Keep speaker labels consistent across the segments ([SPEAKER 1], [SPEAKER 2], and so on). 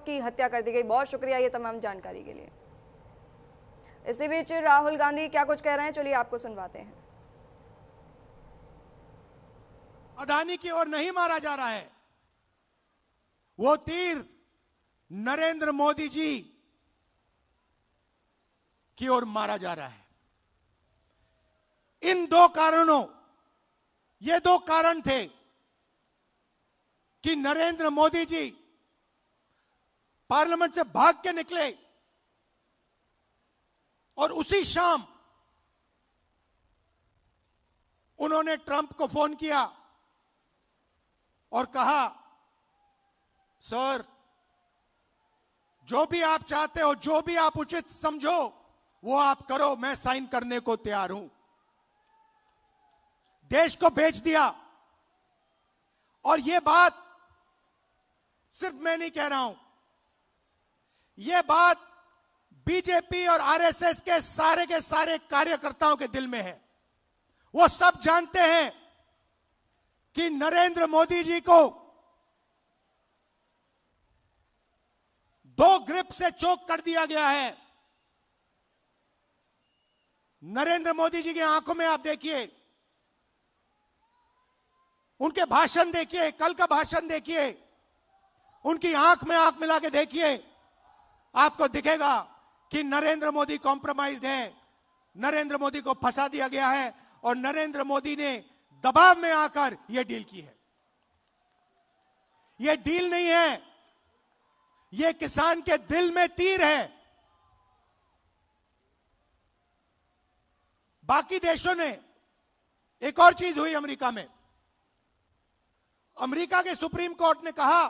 [SPEAKER 1] की हत्या कर दी गई। बहुत शुक्रिया ये तमाम जानकारी के लिए। इसी बीच राहुल गांधी क्या कुछ कह रहे हैं, चलिए आपको सुनवाते हैं।
[SPEAKER 2] अदानी की ओर नहीं मारा जा रहा है, वो तीर नरेंद्र मोदी जी की ओर मारा जा रहा है। इन दो कारणों, ये दो कारण थे कि नरेंद्र मोदी जी पार्लियामेंट से भाग के निकले और उसी शाम उन्होंने ट्रंप को फोन किया और कहा, सर जो भी आप चाहते हो, जो भी आप उचित समझो वो आप करो, मैं साइन करने को तैयार हूं। देश को बेच दिया। और यह बात सिर्फ मैं नहीं कह रहा हूं, यह बात बीजेपी और आरएसएस के सारे कार्यकर्ताओं के दिल में है। वो सब जानते हैं कि नरेंद्र मोदी जी को दो ग्रिप से चोक कर दिया गया है। नरेंद्र मोदी जी की आंखों में आप देखिए, उनके भाषण देखिए, कल का भाषण देखिए, उनकी आंख में आंख मिला के देखिए, आपको दिखेगा कि नरेंद्र मोदी कॉम्प्रोमाइज्ड है, नरेंद्र मोदी को फंसा दिया गया है और नरेंद्र मोदी ने दबाव में आकर यह डील की है। यह डील नहीं है, यह किसान के दिल में तीर है। बाकी देशों ने, एक और चीज हुई अमेरिका में, अमेरिका के सुप्रीम कोर्ट ने कहा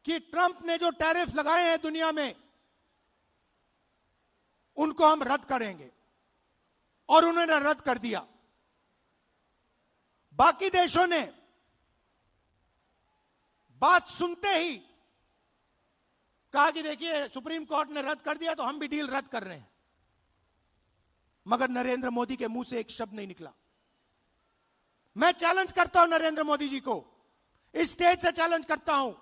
[SPEAKER 2] कि ट्रंप ने जो टैरिफ लगाए हैं दुनिया में, उनको हम रद्द करेंगे, और उन्होंने रद्द कर दिया। बाकी देशों ने बात सुनते ही कहा कि देखिए सुप्रीम कोर्ट ने रद्द कर दिया तो हम भी डील रद्द कर रहे हैं। मगर नरेंद्र मोदी के मुंह से एक शब्द नहीं निकला। मैं चैलेंज करता हूं नरेंद्र मोदी जी को, इस स्टेज से चैलेंज करता हूं।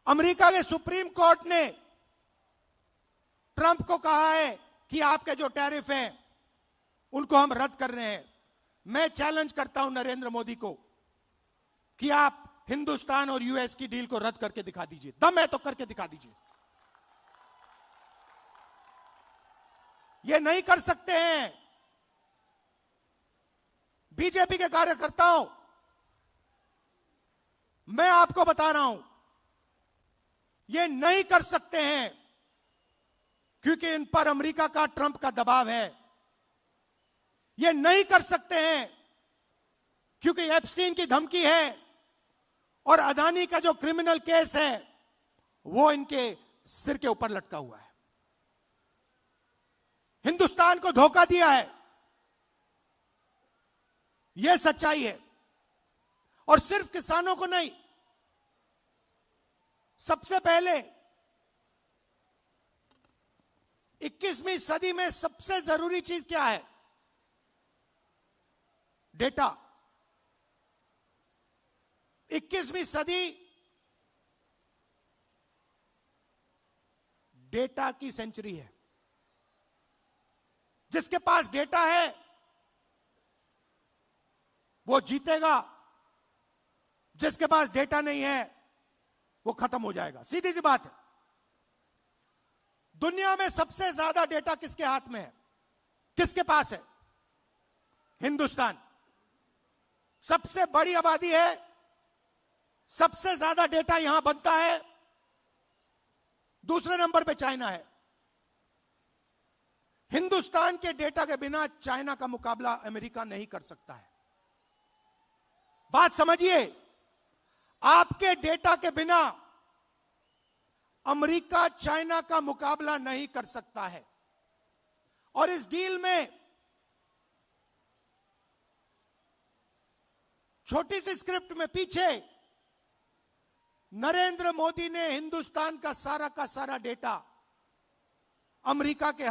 [SPEAKER 2] अमेरिका के सुप्रीम कोर्ट ने ट्रंप को कहा है कि आपके जो टैरिफ हैं उनको हम रद्द कर रहे हैं। मैं चैलेंज करता हूं नरेंद्र मोदी को कि आप हिंदुस्तान और यूएस की डील को रद्द करके दिखा दीजिए। दम है तो करके दिखा दीजिए। ये नहीं कर सकते हैं। बीजेपी के कार्यकर्ताओं, मैं आपको बता रहा हूं, ये नहीं कर सकते हैं क्योंकि इन पर अमेरिका का, ट्रंप का दबाव है। ये नहीं कर सकते हैं क्योंकि एप्स्टीन की धमकी है और अदानी का जो क्रिमिनल केस है वो इनके सिर के ऊपर लटका हुआ है। हिंदुस्तान को धोखा दिया है, यह सच्चाई है। और सिर्फ किसानों को नहीं, सबसे पहले 21वीं सदी में सबसे जरूरी चीज क्या है? डेटा। 21वीं सदी डेटा की सेंचुरी है। जिसके पास डेटा है वो जीतेगा, जिसके पास डेटा नहीं है वो खत्म हो जाएगा। सीधी सी बात है। दुनिया में सबसे ज्यादा डेटा किसके हाथ में है? किसके पास है? हिंदुस्तान। सबसे बड़ी आबादी है, सबसे ज्यादा डेटा यहां बनता है। दूसरे नंबर पे चाइना है। हिंदुस्तान के डेटा के बिना चाइना का मुकाबला अमेरिका नहीं कर सकता है। बात समझिए, आपके डेटा के बिना अमेरिका चाइना का मुकाबला नहीं कर सकता है। और इस डील में छोटी सी स्क्रिप्ट में पीछे नरेंद्र मोदी ने हिंदुस्तान का सारा डेटा अमेरिका के